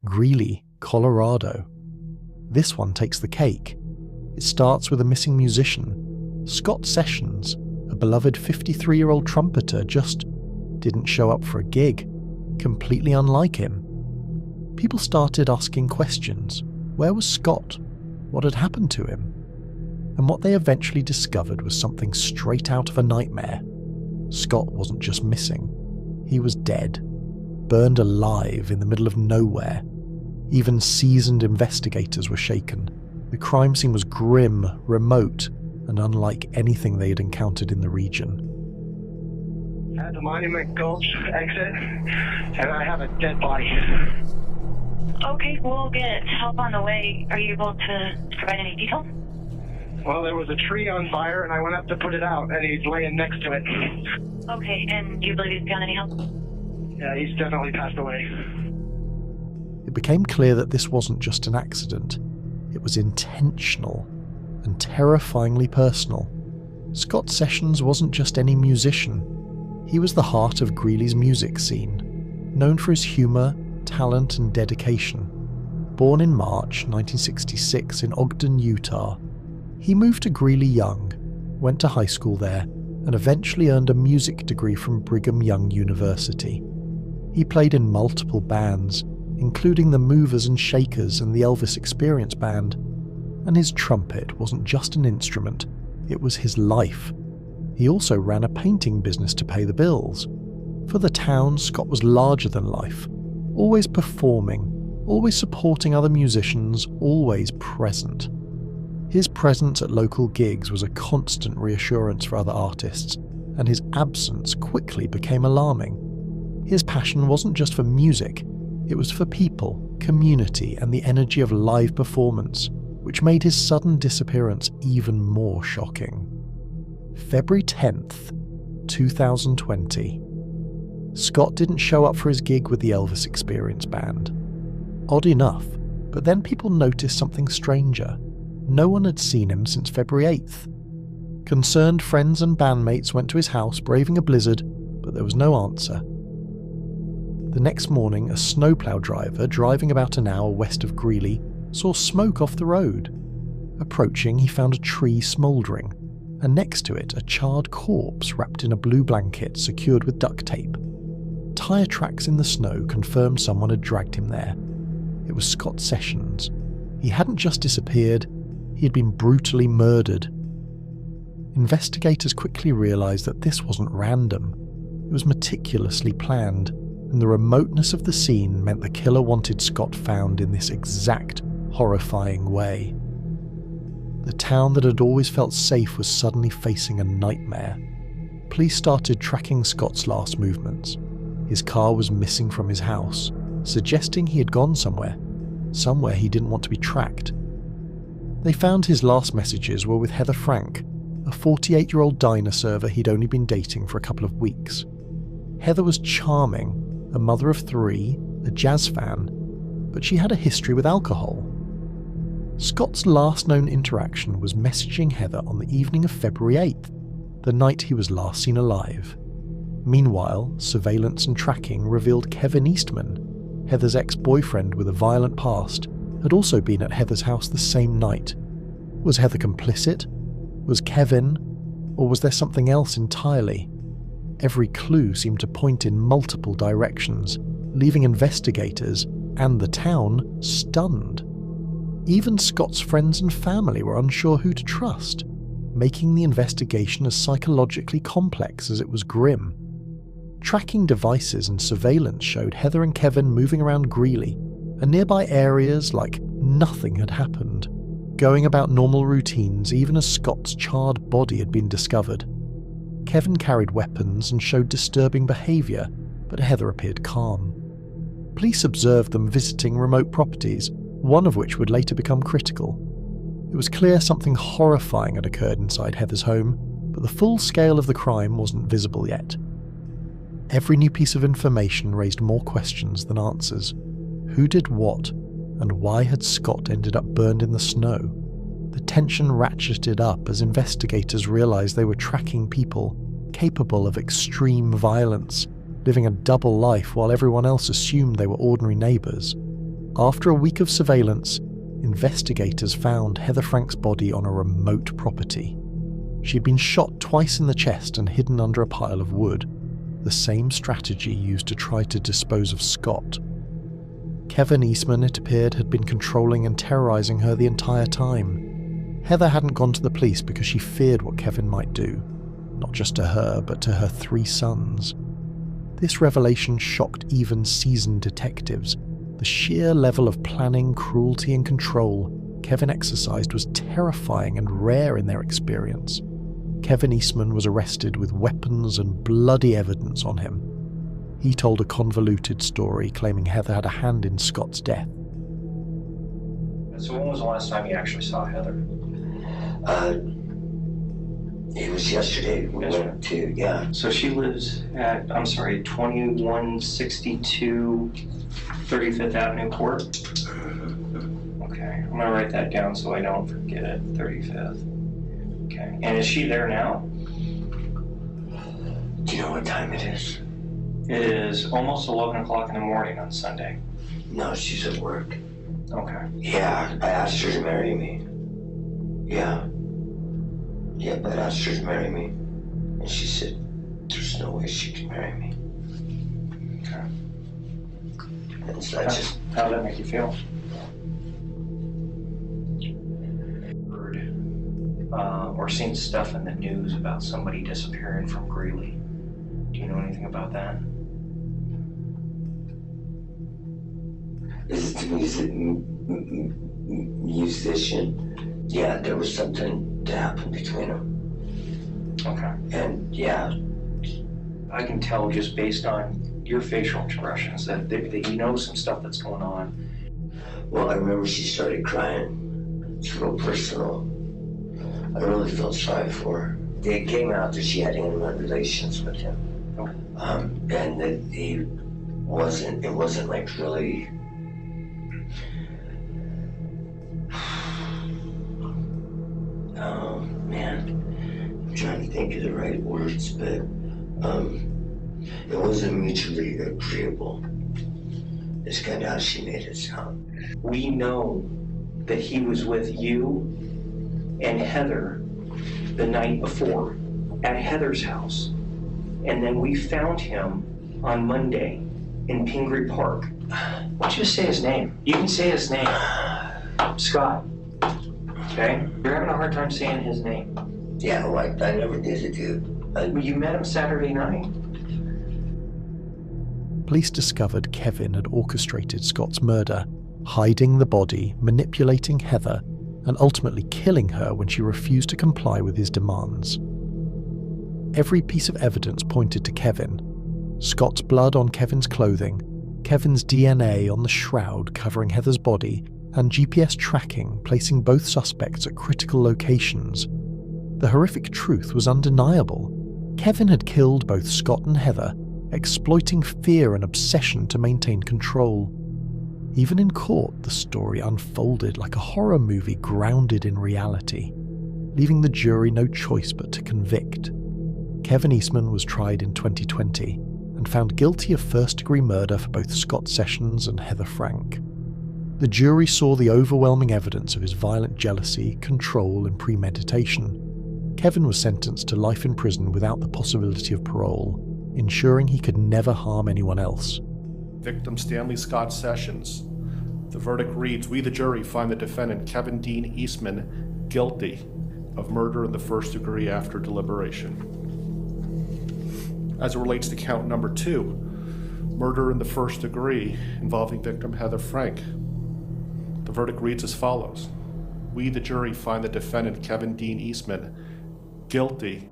Greeley, Colorado. This one takes the cake. It starts with a missing musician. Scott Sessions, a beloved 53-year-old trumpeter, just didn't show up for a gig, completely unlike him. People started asking questions. Where was Scott? What had happened to him? And what they eventually discovered was something straight out of a nightmare. Scott wasn't just missing. He was dead, burned alive in the middle of nowhere. Even seasoned investigators were shaken. The crime scene was grim, remote, and unlike anything they had encountered in the region. At the Monument Gulch exit, and I have a dead body. Okay, we'll get help on the way. Are you able to provide any details? Well, there was a tree on fire, and I went up to put it out, and he's laying next to it. Okay, and do you believe he's found any help? Yeah, he's definitely passed away. It became clear that this wasn't just an accident. It was intentional and terrifyingly personal. Scott Sessions wasn't just any musician. He was the heart of Greeley's music scene, known for his humour, talent and dedication. Born in March 1966 in Ogden, Utah, he moved to Greeley young, went to high school there, and eventually earned a music degree from Brigham Young University. He played in multiple bands, including the Movers and Shakers and the Elvis Experience Band, and his trumpet wasn't just an instrument, it was his life. He also ran a painting business to pay the bills. For the town, Scott was larger than life, always performing, always supporting other musicians, always present. His presence at local gigs was a constant reassurance for other artists, and his absence quickly became alarming. His passion wasn't just for music, it was for people, community, and the energy of live performance, which made his sudden disappearance even more shocking. February 10th, 2020. Scott didn't show up for his gig with the Elvis Experience Band. Odd enough, but then people noticed something stranger. No one had seen him since February 8th. Concerned friends and bandmates went to his house braving a blizzard, but there was no answer. The next morning, a snowplow driver driving about an hour west of Greeley saw smoke off the road. Approaching, he found a tree smouldering, and next to it a charred corpse wrapped in a blue blanket secured with duct tape. Tire tracks in the snow confirmed someone had dragged him there. It was Scott Sessions. He hadn't just disappeared, he had been brutally murdered. Investigators quickly realised that this wasn't random. It was meticulously planned, and the remoteness of the scene meant the killer wanted Scott found in this exact, horrifying way. The town that had always felt safe was suddenly facing a nightmare. Police started tracking Scott's last movements. His car was missing from his house, suggesting he had gone somewhere he didn't want to be tracked. They found his last messages were with Heather Frank, a 48-year-old diner server he'd only been dating for a couple of weeks. Heather was charming, a mother of 3, a jazz fan, but she had a history with alcohol. Scott's last known interaction was messaging Heather on the evening of February 8th, the night he was last seen alive. Meanwhile, surveillance and tracking revealed Kevin Eastman, Heather's ex-boyfriend with a violent past, had also been at Heather's house the same night. Was Heather complicit? Was Kevin? Or was there something else entirely? Every clue seemed to point in multiple directions, leaving investigators and the town stunned. Even Scott's friends and family were unsure who to trust, making the investigation as psychologically complex as it was grim. Tracking devices and surveillance showed Heather and Kevin moving around Greeley and nearby areas like nothing had happened, going about normal routines even as Scott's charred body had been discovered. Kevin carried weapons and showed disturbing behaviour, but Heather appeared calm. Police observed them visiting remote properties, one of which would later become critical. It was clear something horrifying had occurred inside Heather's home, but the full scale of the crime wasn't visible yet. Every new piece of information raised more questions than answers. Who did what, and why had Scott ended up burned in the snow? The tension ratcheted up as investigators realized they were tracking people capable of extreme violence, living a double life while everyone else assumed they were ordinary neighbors. After a week of surveillance, investigators found Heather Frank's body on a remote property. She'd been shot twice in the chest and hidden under a pile of wood, the same strategy used to try to dispose of Scott. Kevin Eastman, it appeared, had been controlling and terrorizing her the entire time. Heather hadn't gone to the police because she feared what Kevin might do, not just to her, but to her 3 sons. This revelation shocked even seasoned detectives. The sheer level of planning, cruelty, and control Kevin exercised was terrifying and rare in their experience. Kevin Eastman was arrested with weapons and bloody evidence on him. He told a convoluted story claiming Heather had a hand in Scott's death. So when was the last time you actually saw Heather? It was yesterday. We went to, yeah. So she lives at, 2162 35th Avenue Court? Okay, I'm gonna write that down so I don't forget it, 35th. Okay, and is she there now? Do you know what time it is? It is almost 11 o'clock in the morning on Sunday. No, she's at work. Okay. Yeah, I asked her to marry me. Yeah. Yeah, but I asked her to marry me. And she said, there's no way she can marry me. Okay. And so I just... How did that make you feel? Heard or seen stuff in the news about somebody disappearing from Greeley. Do you know anything about that? Is it the musician? Yeah, there was something that happened between them. Okay. And yeah. I can tell just based on your facial expressions that you know some stuff that's going on. Well, I remember she started crying. It's real personal. I really felt sorry for her. It came out that she had intimate relations with him. And that it wasn't like really... Oh, man. I'm trying to think of the right words, but it wasn't mutually agreeable. It's kind of how she made it sound. We know that he was with you and Heather the night before at Heather's house. And then we found him on Monday in Pingree Park. Why don't you just say his name? You can say his name. Scott. Okay? You're having a hard time saying his name. Yeah, like I never did it, dude. You met him Saturday night. Police discovered Kevin had orchestrated Scott's murder, hiding the body, manipulating Heather, and ultimately killing her when she refused to comply with his demands. Every piece of evidence pointed to Kevin. Scott's blood on Kevin's clothing, Kevin's DNA on the shroud covering Heather's body, and GPS tracking placing both suspects at critical locations. The horrific truth was undeniable. Kevin had killed both Scott and Heather, exploiting fear and obsession to maintain control. Even in court, the story unfolded like a horror movie grounded in reality, leaving the jury no choice but to convict. Kevin Eastman was tried in 2020 and found guilty of first-degree murder for both Scott Sessions and Heather Frank. The jury saw the overwhelming evidence of his violent jealousy, control, and premeditation. Kevin was sentenced to life in prison without the possibility of parole, ensuring he could never harm anyone else. Victim Stanley Scott Sessions. The verdict reads, we the jury find the defendant Kevin Dean Eastman guilty of murder in the first degree after deliberation. As it relates to count number 2, murder in the first degree involving victim Heather Frank. The verdict reads as follows. We the jury find the defendant Kevin Dean Eastman guilty